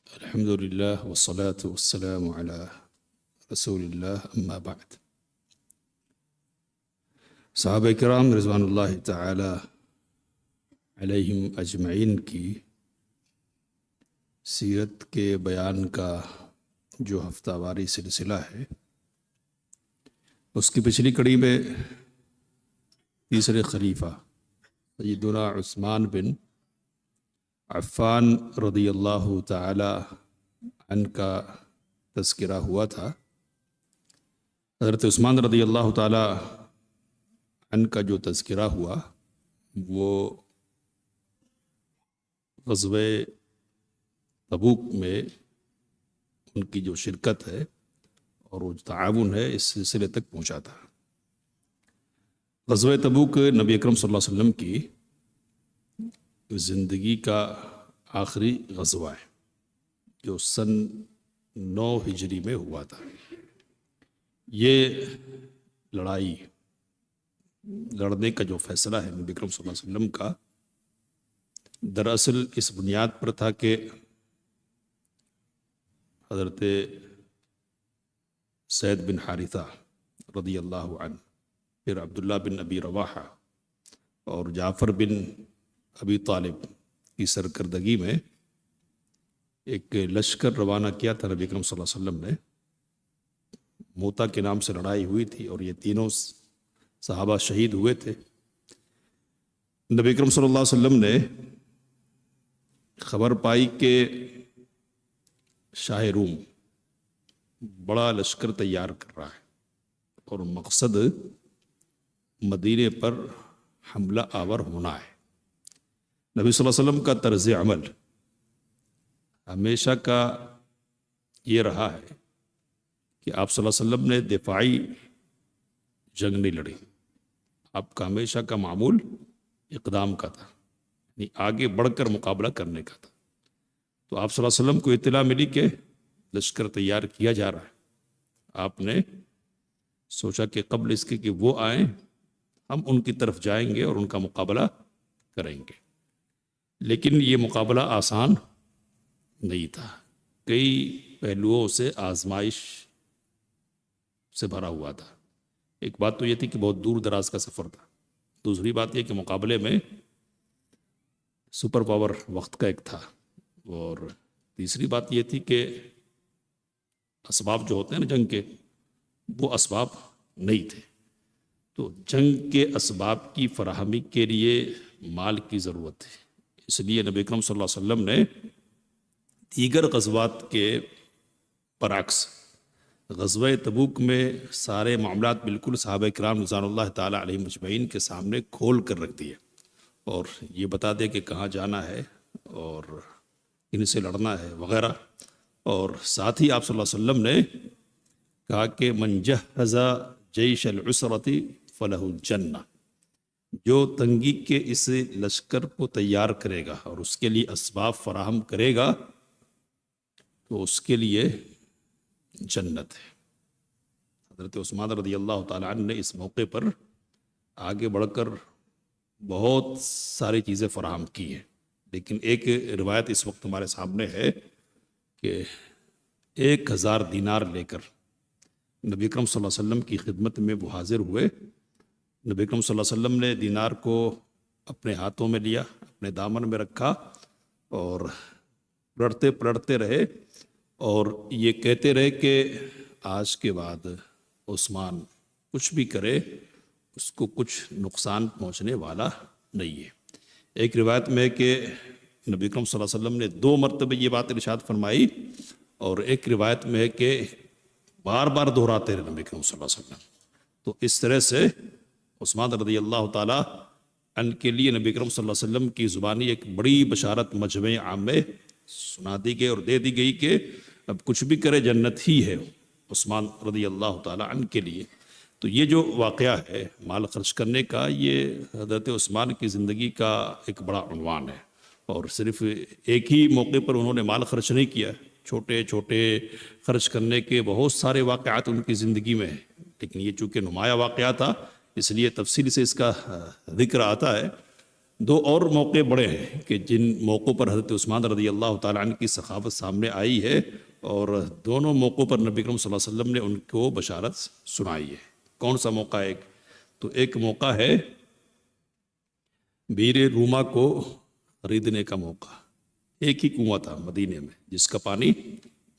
الحمد لله والصلاة والسلام على رسول الله اما بعد۔ صحابہ کرام رضوان اللہ تعالی علیہم اجمعین کی سیرت کے بیان کا جو ہفتہ واری سلسلہ ہے، اس کی پچھلی کڑی میں تیسرے خلیفہ سیدنا عثمان بن عفان رضی اللہ تعالی عنہ کا تذکرہ ہوا تھا۔ حضرت عثمان رضی اللہ تعالی عنہ کا جو تذکرہ ہوا وہ غزوہ تبوک میں ان کی جو شرکت ہے اور وہ تعاون ہے اس سلسلے تک پہنچا تھا۔ غزوہ تبوک نبی اکرم صلی اللہ علیہ وسلم کی زندگی کا آخری غزوہ ہے جو سن 9 ہجری میں ہوا تھا۔ یہ لڑائی لڑنے کا جو فیصلہ ہے نبی اکرم صلی اللہ علیہ وسلم کا، دراصل اس بنیاد پر تھا کہ حضرت زید بن حارثہ رضی اللہ عنہ، پھر عبداللہ بن ابی رواحہ اور جعفر بن ابی طالب کی سرکردگی میں ایک لشکر روانہ کیا تھا نبی اکرم صلی اللہ علیہ وسلم نے۔ موتا کے نام سے لڑائی ہوئی تھی اور یہ تینوں صحابہ شہید ہوئے تھے۔ نبی اکرم صلی اللہ علیہ وسلم نے خبر پائی کہ شاہ روم بڑا لشکر تیار کر رہا ہے اور مقصد مدینے پر حملہ آور ہونا ہے۔ نبی صلی اللہ علیہ وسلم کا طرز عمل ہمیشہ کا یہ رہا ہے کہ آپ صلی اللہ علیہ وسلم نے دفاعی جنگ نہیں لڑی، آپ کا ہمیشہ کا معمول اقدام کا تھا، یعنی آگے بڑھ کر مقابلہ کرنے کا تھا۔ تو آپ صلی اللہ علیہ وسلم کو اطلاع ملی کہ لشکر تیار کیا جا رہا ہے، آپ نے سوچا کہ قبل اس کے کہ وہ آئیں ہم ان کی طرف جائیں گے اور ان کا مقابلہ کریں گے۔ لیکن یہ مقابلہ آسان نہیں تھا، کئی پہلوؤں سے آزمائش سے بھرا ہوا تھا۔ ایک بات تو یہ تھی کہ بہت دور دراز کا سفر تھا، دوسری بات یہ کہ مقابلے میں سپر پاور وقت کا ایک تھا، اور تیسری بات یہ تھی کہ اسباب جو ہوتے ہیں نا جنگ کے، وہ اسباب نہیں تھے۔ تو جنگ کے اسباب کی فراہمی کے لیے مال کی ضرورت ہے، اس لیے نبی اکرم صلی اللہ علیہ وسلم نے دیگر غزوات کے برعکس غزوہ تبوک میں سارے معاملات بالکل صحابہ کرام رضوان اللہ تعالی علیہم اجمعین کے سامنے کھول کر رکھ دیے اور یہ بتا دے کہ کہاں جانا ہے اور ان سے لڑنا ہے وغیرہ۔ اور ساتھ ہی آپ صلی اللہ علیہ وسلم نے کہا کہ من جہز جیش العسرۃ فلہ الجنہ، جو تنگی کے اس لشکر کو تیار کرے گا اور اس کے لیے اسباب فراہم کرے گا تو اس کے لیے جنت ہے۔ حضرت عثمان رضی اللہ تعالیٰ عنہ نے اس موقع پر آگے بڑھ کر بہت ساری چیزیں فراہم کی ہیں، لیکن ایک روایت اس وقت ہمارے سامنے ہے کہ 1000 دینار لے کر نبی اکرم صلی اللہ علیہ وسلم کی خدمت میں وہ حاضر ہوئے۔ نبی اکرم صلی اللہ علیہ وسلم نے دینار کو اپنے ہاتھوں میں لیا، اپنے دامن میں رکھا اور پلٹتے رہے اور یہ کہتے رہے کہ آج کے بعد عثمان کچھ بھی کرے اس کو کچھ نقصان پہنچنے والا نہیں ہے۔ ایک روایت میں ہے کہ نبی اکرم صلی اللہ علیہ وسلم نے 2 مرتبہ یہ بات ارشاد فرمائی، اور ایک روایت میں ہے کہ بار بار دہراتے رہے نبی اکرم صلی اللہ علیہ وسلم۔ تو اس طرح سے عثمان رضی اللہ تعالیٰ عنہ کے لیے نبی اکرم صلی اللہ علیہ وسلم کی زبانی ایک بڑی بشارت مجمع عام میں سنا دی گئی اور دے دی گئی کہ اب کچھ بھی کرے جنت ہی ہے عثمان رضی اللہ تعالیٰ عنہ کے لیے۔ تو یہ جو واقعہ ہے مال خرچ کرنے کا، یہ حضرت عثمان کی زندگی کا ایک بڑا عنوان ہے، اور صرف ایک ہی موقع پر انہوں نے مال خرچ نہیں کیا، چھوٹے چھوٹے خرچ کرنے کے بہت سارے واقعات ان کی زندگی میں ہیں، لیکن یہ چونکہ نمایاں واقعہ تھا اس لیے تفصیل سے اس کا ذکر آتا ہے۔ دو اور موقع بڑے ہیں کہ جن موقعوں پر حضرت عثمان رضی اللہ تعالیٰ عنہ کی سخاوت سامنے آئی ہے، اور دونوں موقعوں پر نبی کریم صلی اللہ علیہ وسلم نے ان کو بشارت سنائی ہے۔ کون سا موقع ہے؟ ایک موقع ہے بیر روما کو خریدنے کا موقع۔ ایک ہی کنواں تھا مدینے میں جس کا پانی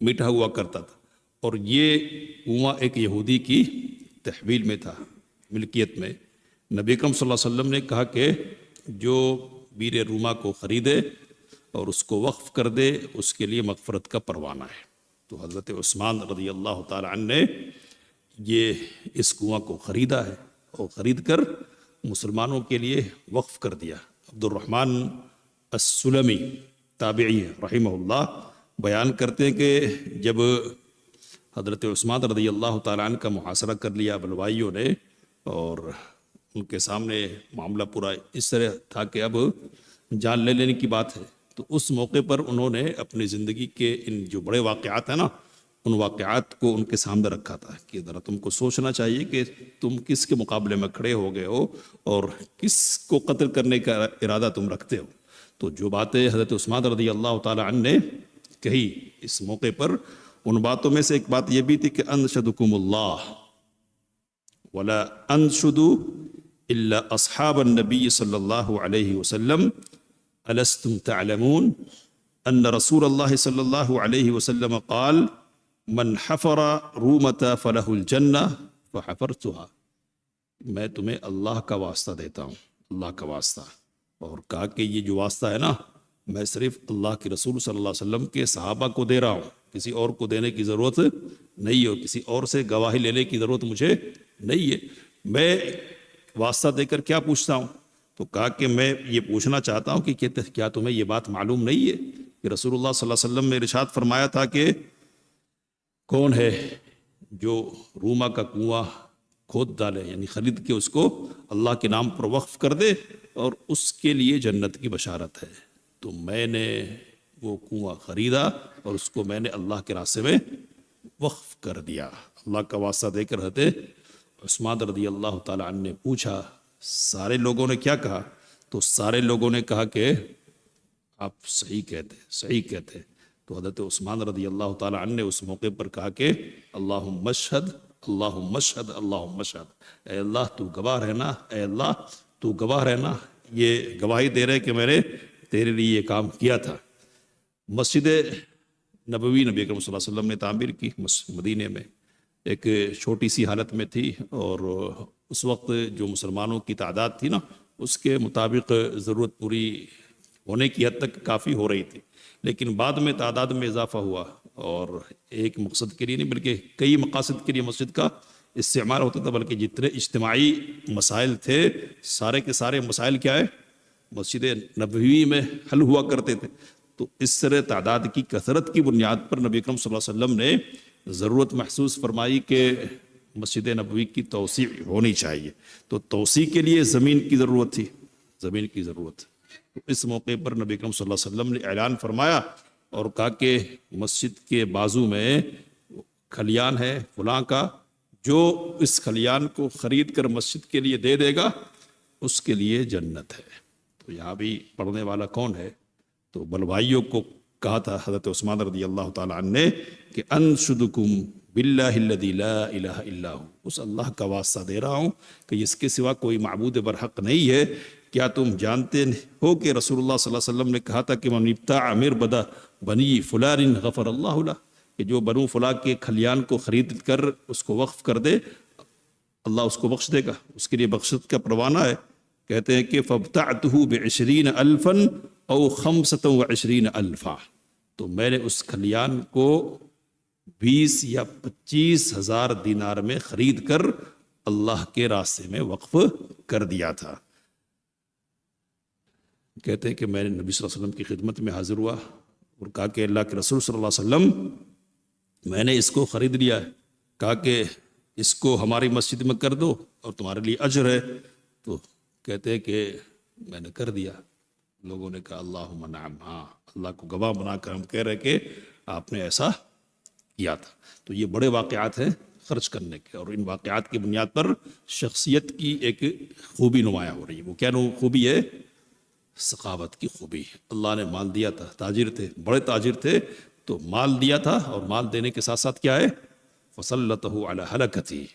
میٹھا ہوا کرتا تھا، اور یہ کنواں ایک یہودی کی تحویل میں تھا، ملکیت میں۔ نبی اکرم صلی اللہ علیہ وسلم نے کہا کہ جو بیر روما کو خریدے اور اس کو وقف کر دے، اس کے لیے مغفرت کا پروانہ ہے۔ تو حضرت عثمان رضی اللہ تعالیٰ عنہ نے یہ اس کنواں کو خریدا ہے، اور خرید کر مسلمانوں کے لیے وقف کر دیا۔ عبد الرحمن السلمی تابعی رحمہ اللہ بیان کرتے ہیں کہ جب حضرت عثمان رضی اللہ تعالیٰ عنہ کا محاصرہ کر لیا بلوائیوں نے، اور ان کے سامنے معاملہ پورا اس طرح تھا کہ اب جان لے لینے کی بات ہے، تو اس موقع پر انہوں نے اپنی زندگی کے ان جو بڑے واقعات ہیں نا، ان واقعات کو ان کے سامنے رکھا تھا کہ ذرا تم کو سوچنا چاہیے کہ تم کس کے مقابلے میں کھڑے ہو گئے ہو اور کس کو قتل کرنے کا ارادہ تم رکھتے ہو۔ تو جو باتیں حضرت عثمان رضی اللہ تعالیٰ عنہ نے کہی اس موقع پر، ان باتوں میں سے ایک بات یہ بھی تھی کہ انشدکم اللہ ولا انشد الا اصحاب النبی صلی اللہ علیہ وسلم الستم تعلمون ان رسول اللہ صلی اللہ علیہ وسلم قال من حفر رومۃ فلہ الجنہ فحفرتها۔ میں تمہیں اللہ کا واسطہ دیتا ہوں، اللہ کا واسطہ، اور کہا کہ یہ جو واسطہ ہے نا، میں صرف اللہ کے رسول صلی اللہ علیہ وسلم کے صحابہ کو دے رہا ہوں، کسی اور کو دینے کی ضرورت نہیں ہے، کسی اور سے گواہی لینے کی ضرورت مجھے نہیں ہے۔ میں واسطہ دے کر کیا پوچھتا ہوں؟ تو کہا کہ میں یہ پوچھنا چاہتا ہوں کہ کیا تمہیں یہ بات معلوم نہیں ہے کہ رسول اللہ صلی اللہ علیہ وسلم نے ارشاد فرمایا تھا کہ کون ہے جو روما کا کنواں کھود ڈالے، یعنی خرید کے اس کو اللہ کے نام پر وقف کر دے، اور اس کے لیے جنت کی بشارت ہے۔ تو میں نے وہ کنواں خریدا اور اس کو میں نے اللہ کے راستے میں وقف کر دیا، اللہ کا واسطہ دے کر۔ حضرت عثمان رضی اللہ تعالیٰ عنہ نے پوچھا سارے لوگوں نے کیا کہا؟ تو سارے لوگوں نے کہا کہ آپ صحیح کہتے۔ تو حضرت عثمان رضی اللہ تعالیٰ عنہ نے اس موقع پر کہا کہ اللہم اشہد اللہم اشہد اللہم اشہد، اے اللہ تو گواہ رہنا، اے اللہ تو گواہ رہنا، یہ گواہی دے رہے کہ میں نے تیرے لیے یہ کام کیا تھا۔ مسجد نبوی نبی اکرم صلی اللہ علیہ وسلم نے تعمیر کی مدینے میں، ایک چھوٹی سی حالت میں تھی، اور اس وقت جو مسلمانوں کی تعداد تھی نا، اس کے مطابق ضرورت پوری ہونے کی حد تک کافی ہو رہی تھی، لیکن بعد میں تعداد میں اضافہ ہوا، اور ایک مقصد کے لیے نہیں بلکہ کئی مقاصد کے لیے مسجد کا استعمال ہوتا تھا، بلکہ جتنے اجتماعی مسائل تھے سارے کے سارے مسائل کیا ہے، مسجد نبوی میں حل ہوا کرتے تھے۔ تو اس طرح تعداد کی کثرت کی بنیاد پر نبی اکرم صلی اللہ علیہ وسلم نے ضرورت محسوس فرمائی کہ مسجد نبوی کی توسیع ہونی چاہیے، تو توسیع کے لیے زمین کی ضرورت تھی، زمین کی ضرورت۔ اس موقع پر نبی اکرم صلی اللہ علیہ وسلم نے اعلان فرمایا اور کہا کہ مسجد کے بازو میں کھلیان ہے فلاں کا، جو اس کھلیان کو خرید کر مسجد کے لیے دے دے گا اس کے لیے جنت ہے۔ تو یہاں بھی پڑھنے والا کون ہے؟ تو بلوائیوں کو کہا تھا حضرت عثمان رضی اللہ تعالیٰ عنہ نے کہ انشدکم باللہ الذی لا الہ الا ہو، اس اللہ کا واسطہ دے رہا ہوں کہ اس کے سوا کوئی معبود برحق نہیں ہے۔ کیا تم جانتے ہو کہ رسول اللہ صلی اللہ علیہ وسلم نے کہا تھا کہ من ابتاع مربد بنی فلان غفر اللہ لہ، کہ جو بنو فلاں کے کھلیان کو خرید کر اس کو وقف کر دے اللہ اس کو بخش دے گا، اس کے لیے بخشت کا پروانہ ہے۔ کہتے ہیں کہ فابتعتہ ب20 الفا او 25 الفا، تو میں نے اس کھلیان کو 20 یا 25 ہزار دینار میں خرید کر اللہ کے راستے میں وقف کر دیا تھا۔ کہتے ہیں کہ میں نے نبی صلی اللہ علیہ وسلم کی خدمت میں حاضر ہوا اور کہا کہ اللہ کے رسول صلی اللہ علیہ وسلم میں نے اس کو خرید لیا ہے، کہا کہ اس کو ہماری مسجد میں کر دو اور تمہارے لیے اجر ہے۔ تو کہتے ہیں کہ میں نے کر دیا۔ لوگوں نے کہا اللہم نعم، ہاں اللہ کو گواہ بنا کر ہم کہہ رہے کہ آپ نے ایسا کیا تھا۔ تو یہ بڑے واقعات ہیں خرچ کرنے کے، اور ان واقعات کی بنیاد پر شخصیت کی ایک خوبی نمایاں ہو رہی ہے۔ وہ کیا خوبی ہے سخاوت کی خوبی. اللہ نے مال دیا تھا، تاجر تھے، بڑے تاجر تھے، تو مال دیا تھا، اور مال دینے کے ساتھ ساتھ کیا ہے، فَسَلَّطَهُ عَلَى هَلَكَتِهِ،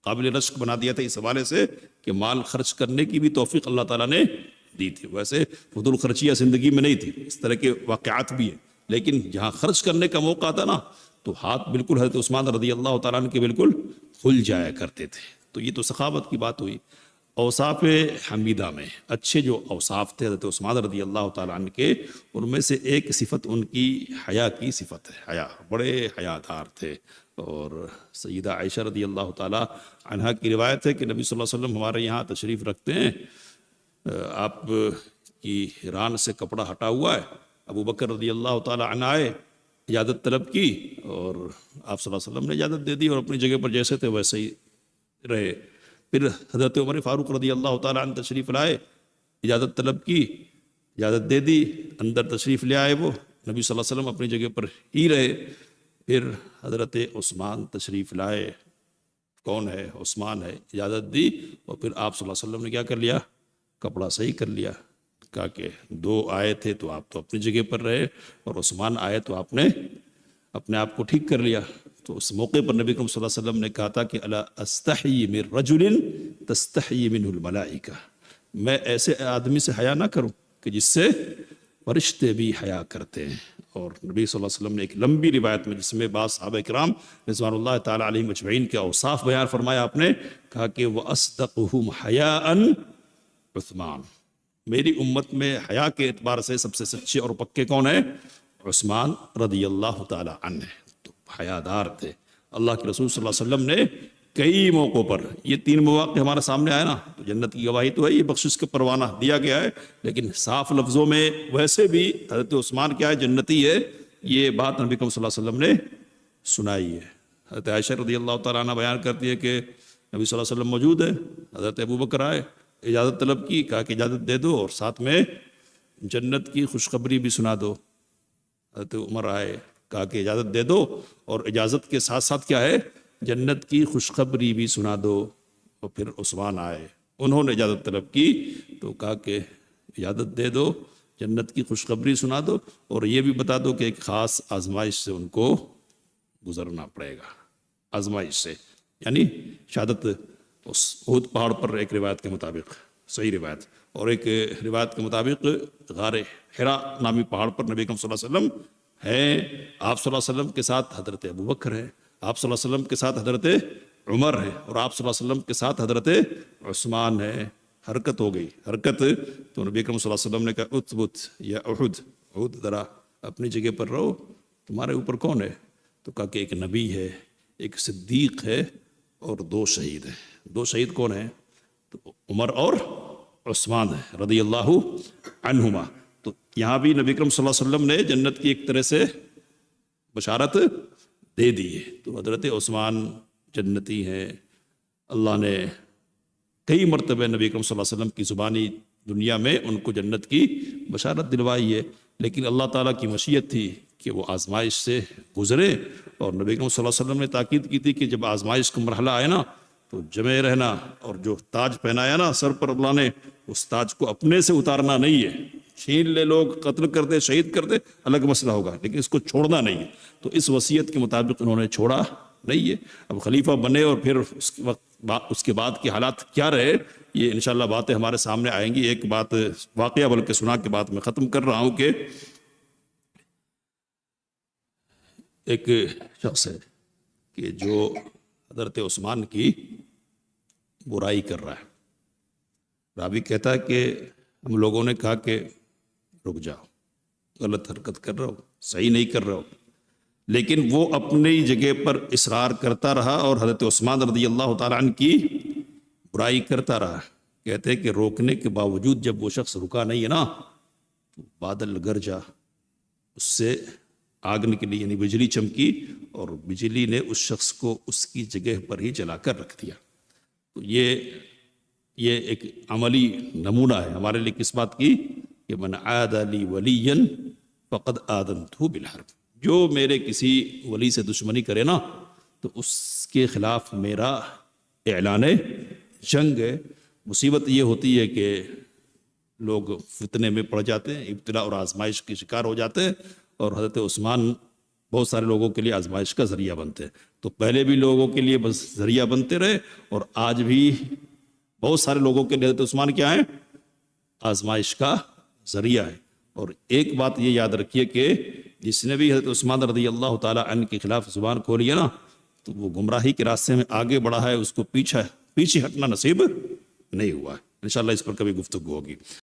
قابل رشک بنا دیا تھا اس حوالے سے کہ مال خرچ کرنے کی بھی توفیق اللہ تعالیٰ نے دی تھی. ویسے فضول خرچیہ زندگی میں نہیں تھی، اس طرح کے واقعات بھی ہیں، لیکن جہاں خرچ کرنے کا موقع تھا نا، تو ہاتھ بالکل حضرت عثمان رضی اللہ تعالیٰ عنہ کے بالکل کھل جایا کرتے تھے. تو یہ تو سخاوت کی بات ہوئی. اوصاف حمیدہ میں اچھے جو اوصاف تھے حضرت عثمان رضی اللہ تعالیٰ عنہ کے، ان میں سے ایک صفت ان کی حیا کی صفت ہے. حیا، بڑے حیادار تھے. اور سیدہ عائشہ رضی اللہ تعالیٰ عنہا کی روایت ہے کہ نبی صلی اللہ علیہ وسلم ہمارے یہاں تشریف رکھتے ہیں، آپ کی ران سے کپڑا ہٹا ہوا ہے. ابو بکر رضی اللہ تعالیٰ عنہ آئے، اجازت طلب کی، اور آپ صلی اللہ علیہ وسلم نے اجازت دے دی، اور اپنی جگہ پر جیسے تھے ویسے ہی رہے. پھر حضرت عمر فاروق رضی اللہ تعالیٰ عنہ تشریف لائے، اجازت طلب کی، اجازت دے دی، اندر تشریف لے آئے. وہ نبی صلی اللہ علیہ وسلم اپنی جگہ پر ہی رہے. پھر حضرت عثمان تشریف لائے، کون ہے؟ عثمان ہے، اجازت دی، اور پھر آپ صلی اللہ علیہ وسلم نے کیا کر لیا؟ کپڑا صحیح کر لیا. کہا کہ دو آئے تھے تو آپ تو اپنی جگہ پر رہے، اور عثمان آئے تو آپ نے اپنے آپ کو ٹھیک کر لیا. تو اس موقع پر نبی کریم صلی اللہ علیہ وسلم نے کہا تھا کہ الا استحیی من رجل تستحیی منہ الملائکہ، میں ایسے آدمی سے حیا نہ کروں کہ جس سے فرشتے بھی حیا کرتے ہیں. اور نبی صلی اللہ علیہ وسلم نے ایک لمبی روایت میں، جس میں بعض صحابہ کرام رضوان اللہ تعالیٰ علیہم اجمعین کے اوصاف بیان فرمایا، آپ نے کہا کہ وَأَصْدَقُهُمْ حَيَاءً عثمان، میری امت میں حیا کے اعتبار سے سب سے سچے اور پکے کون ہیں؟ عثمان رضی اللہ تعالیٰ عنہ. تو حیادار تھے. اللہ کے رسول صلی اللہ علیہ وسلم نے کئی موقعوں پر، یہ 3 مواقع ہمارے سامنے آئے نا، تو جنت کی گواہی تو ہے، یہ بخشش کا پروانہ دیا گیا ہے، لیکن صاف لفظوں میں ویسے بھی حضرت عثمان کیا ہے؟ جنتی ہے. یہ بات نبی کریم صلی اللہ علیہ وسلم نے سنائی ہے. حضرت عائشہ رضی اللہ تعالیٰ عنہ بیان کرتی ہے کہ نبی صلی اللہ علیہ وسلم موجود ہے، حضرت ابو بکر آئے، اجازت طلب کی، کہا کہ اجازت دے دو، اور ساتھ میں جنت کی خوشخبری بھی سنا دو. حضرت عمر آئے، کہا کہ اجازت دے دو، اور اجازت کے ساتھ ساتھ کیا ہے؟ جنت کی خوشخبری بھی سنا دو. اور پھر عثمان آئے، انہوں نے اجازت طلب کی، تو کہا کہ اجازت دے دو، جنت کی خوشخبری سنا دو، اور یہ بھی بتا دو کہ ایک خاص آزمائش سے ان کو گزرنا پڑے گا. آزمائش سے یعنی شہادت اس احد پہاڑ پر، ایک روایت کے مطابق، صحیح روایت، اور ایک روایت کے مطابق غار حرا نامی پہاڑ پر نبی کریم صلی اللہ علیہ وسلم ہیں. آپ صلی اللہ علیہ وسلم کے ساتھ حضرت ابو بکر ہے، آپ صلی اللہ علیہ وسلم کے ساتھ حضرت عمر ہے، اور آپ صلی اللہ علیہ وسلم کے ساتھ حضرت عثمان ہے. حرکت ہو گئی، حرکت. تو نبی کریم صلی اللہ علیہ وسلم نے کہا اثبت یا احد، احد ذرا اپنی جگہ پر رہو، تمہارے اوپر کون ہے؟ تو کہا کہ ایک نبی ہے، ایک صدیق ہے، اور 2 شہید ہیں. 2 شہید کون ہیں؟ تو عمر اور عثمان ہے رضی اللہ عنہما. تو یہاں بھی نبی کریم صلی اللہ علیہ وسلم نے جنت کی ایک طرح سے بشارت دے دی ہے. تو حضرت عثمان جنتی ہیں. اللہ نے کئی مرتبہ نبی کریم صلی اللہ علیہ وسلم کی زبانی دنیا میں ان کو جنت کی بشارت دلوائی ہے، لیکن اللہ تعالیٰ کی مشیت تھی کہ وہ آزمائش سے گزرے. اور نبی کریم صلی اللہ علیہ وسلم نے تاکید کی تھی کہ جب آزمائش کا مرحلہ آئے نا تو جمع رہنا، اور جو تاج پہنایا نا سر پر اللہ نے، اس تاج کو اپنے سے اتارنا نہیں ہے. چھین لے لوگ، قتل کر دے، شہید کر دے، الگ مسئلہ ہوگا، لیکن اس کو چھوڑنا نہیں ہے. تو اس وصیت کے مطابق انہوں نے چھوڑا نہیں ہے. اب خلیفہ بنے، اور پھر اس کے بعد کے حالات کیا رہے، یہ انشاءاللہ باتیں ہمارے سامنے آئیں گی. ایک بات واقعہ بلکہ سنا کے بعد میں ختم کر رہا ہوں کہ ایک شخص ہے کہ جو حضرت عثمان کی برائی کر رہا ہے. راوی کہتا ہے کہ ہم لوگوں نے کہا کہ رک جاؤ، غلط حرکت کر رہا ہو، صحیح نہیں کر رہا ہو، لیکن وہ اپنی جگہ پر اصرار کرتا رہا، اور حضرت عثمان رضی اللہ تعالیٰ عنہ کی برائی کرتا رہا. کہتے ہیں کہ روکنے کے باوجود جب وہ شخص رکا نہیں ہے نا، تو بادل گرجا، اس سے آگ نکلی، یعنی بجلی چمکی، اور بجلی نے اس شخص کو اس کی جگہ پر ہی جلا کر رکھ دیا. تو یہ ایک عملی نمونہ ہے ہمارے لیے کس بات کی کہ من عاد لی ولیا فقد آذنتہ بالحرب. جو میرے کسی ولی سے دشمنی کرے نا تو اس کے خلاف میرا اعلان جنگ ہے. مصیبت یہ ہوتی ہے کہ لوگ فتنے میں پڑ جاتے ہیں، ابتلا اور آزمائش کے شکار ہو جاتے ہیں، اور حضرت عثمان بہت سارے لوگوں کے لیے آزمائش کا ذریعہ بنتے ہیں۔ تو پہلے بھی لوگوں کے لیے بس ذریعہ بنتے رہے، اور آج بھی بہت سارے لوگوں کے لیے حضرت عثمان کیا ہیں؟ آزمائش کا ذریعہ ہے۔ اور ایک بات یہ یاد رکھیے کہ جس نے بھی حضرت عثمان رضی اللہ تعالیٰ عنہ کے خلاف زبان کھولی ہے نا، تو وہ گمراہی کے راستے میں آگے بڑھا ہے، اس کو پیچھے ہٹنا نصیب نہیں ہوا ہے۔ انشاءاللہ اس پر کبھی گفتگو ہوگی۔